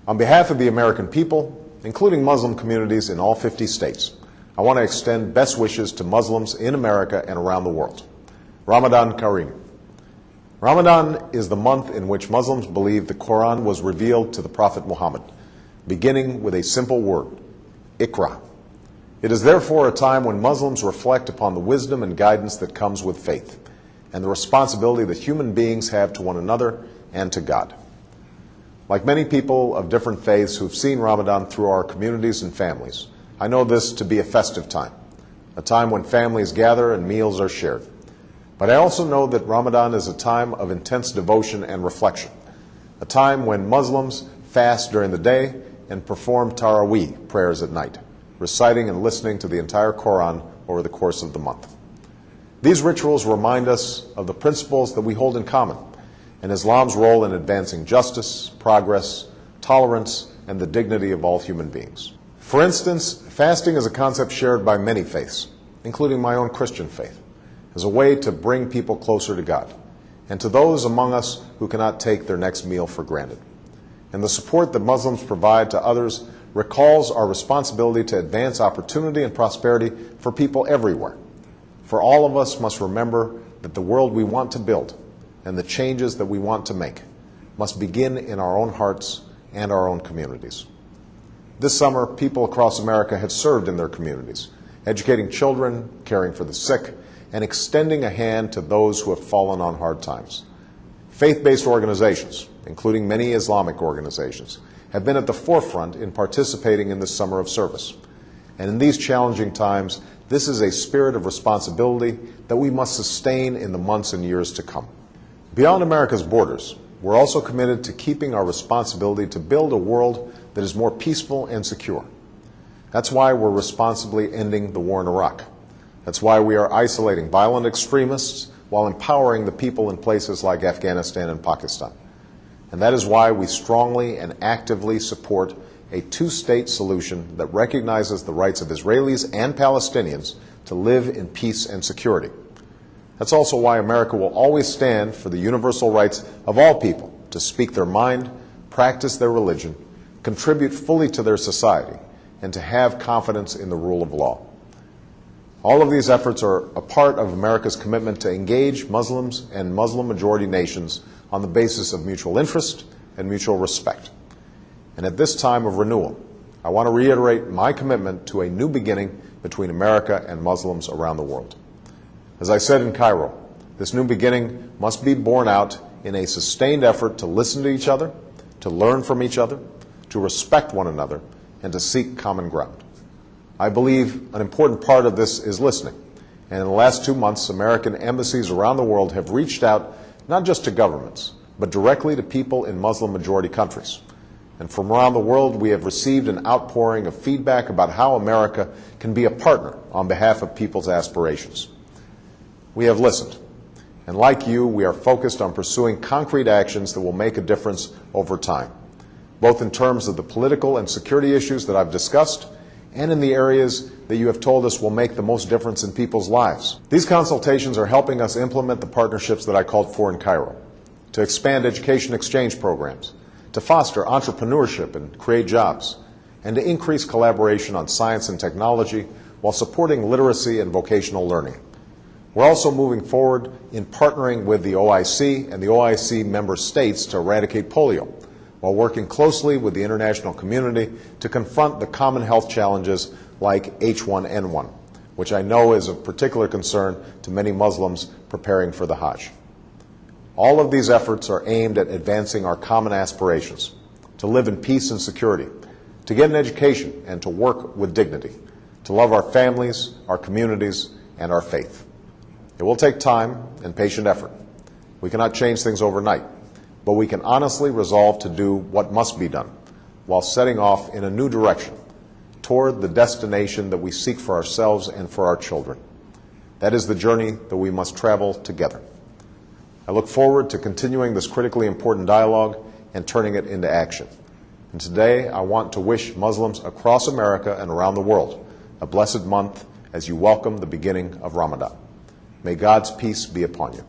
On behalf of the American people, including Muslim communities in all 50 states, I want to extend best wishes to Muslims in America and around the world. Ramadan Kareem. Ramadan is the month in which Muslims believe the Quran was revealed to the Prophet Muhammad, beginning with a simple word, Iqra. It is therefore a time when Muslims reflect upon the wisdom and guidance that comes with faith, and the responsibility that human beings have to one another and to God. Like many people of different faiths who've seen Ramadan through our communities and families, I know this to be a festive time, a time when families gather and meals are shared. But I also know that Ramadan is a time of intense devotion and reflection, a time when Muslims fast during the day and perform Taraweeh prayers at night, reciting and listening to the entire Quran over the course of the month. These rituals remind us of the principles that we hold in common, and Islam's role in advancing justice, progress, tolerance, and the dignity of all human beings. For instance, fasting is a concept shared by many faiths, including my own Christian faith, as a way to bring people closer to God, and to those among us who cannot take their next meal for granted. And the support that Muslims provide to others recalls our responsibility to advance opportunity and prosperity for people everywhere. For all of us must remember that the world we want to build and the changes that we want to make must begin in our own hearts and our own communities. This summer, people across America have served in their communities, educating children, caring for the sick, and extending a hand to those who have fallen on hard times. Faith-based organizations, including many Islamic organizations, have been at the forefront in participating in this summer of service. And in these challenging times, this is a spirit of responsibility that we must sustain in the months and years to come. Beyond America's borders, we're also committed to keeping our responsibility to build a world that is more peaceful and secure. That's why we're responsibly ending the war in Iraq. That's why we are isolating violent extremists while empowering the people in places like Afghanistan and Pakistan. And that is why we strongly and actively support a two-state solution that recognizes the rights of Israelis and Palestinians to live in peace and security. That's also why America will always stand for the universal rights of all people to speak their mind, practice their religion, contribute fully to their society, and to have confidence in the rule of law. All of these efforts are a part of America's commitment to engage Muslims and Muslim-majority nations on the basis of mutual interest and mutual respect. And at this time of renewal, I want to reiterate my commitment to a new beginning between America and Muslims around the world. As I said in Cairo, this new beginning must be borne out in a sustained effort to listen to each other, to learn from each other, to respect one another, and to seek common ground. I believe an important part of this is listening. And in the last 2 months, American embassies around the world have reached out not just to governments, but directly to people in Muslim-majority countries. And from around the world, we have received an outpouring of feedback about how America can be a partner on behalf of people's aspirations. We have listened. And like you, we are focused on pursuing concrete actions that will make a difference over time, both in terms of the political and security issues that I've discussed, and in the areas that you have told us will make the most difference in people's lives. These consultations are helping us implement the partnerships that I called for in Cairo, to expand education exchange programs, to foster entrepreneurship and create jobs, and to increase collaboration on science and technology while supporting literacy and vocational learning. We're also moving forward in partnering with the OIC and the OIC member states to eradicate polio, while working closely with the international community to confront the common health challenges like H1N1, which I know is of particular concern to many Muslims preparing for the Hajj. All of these efforts are aimed at advancing our common aspirations, to live in peace and security, to get an education and to work with dignity, to love our families, our communities, and our faith. It will take time and patient effort. We cannot change things overnight, but we can honestly resolve to do what must be done while setting off in a new direction toward the destination that we seek for ourselves and for our children. That is the journey that we must travel together. I look forward to continuing this critically important dialogue and turning it into action. And today, I want to wish Muslims across America and around the world a blessed month as you welcome the beginning of Ramadan. May God's peace be upon you.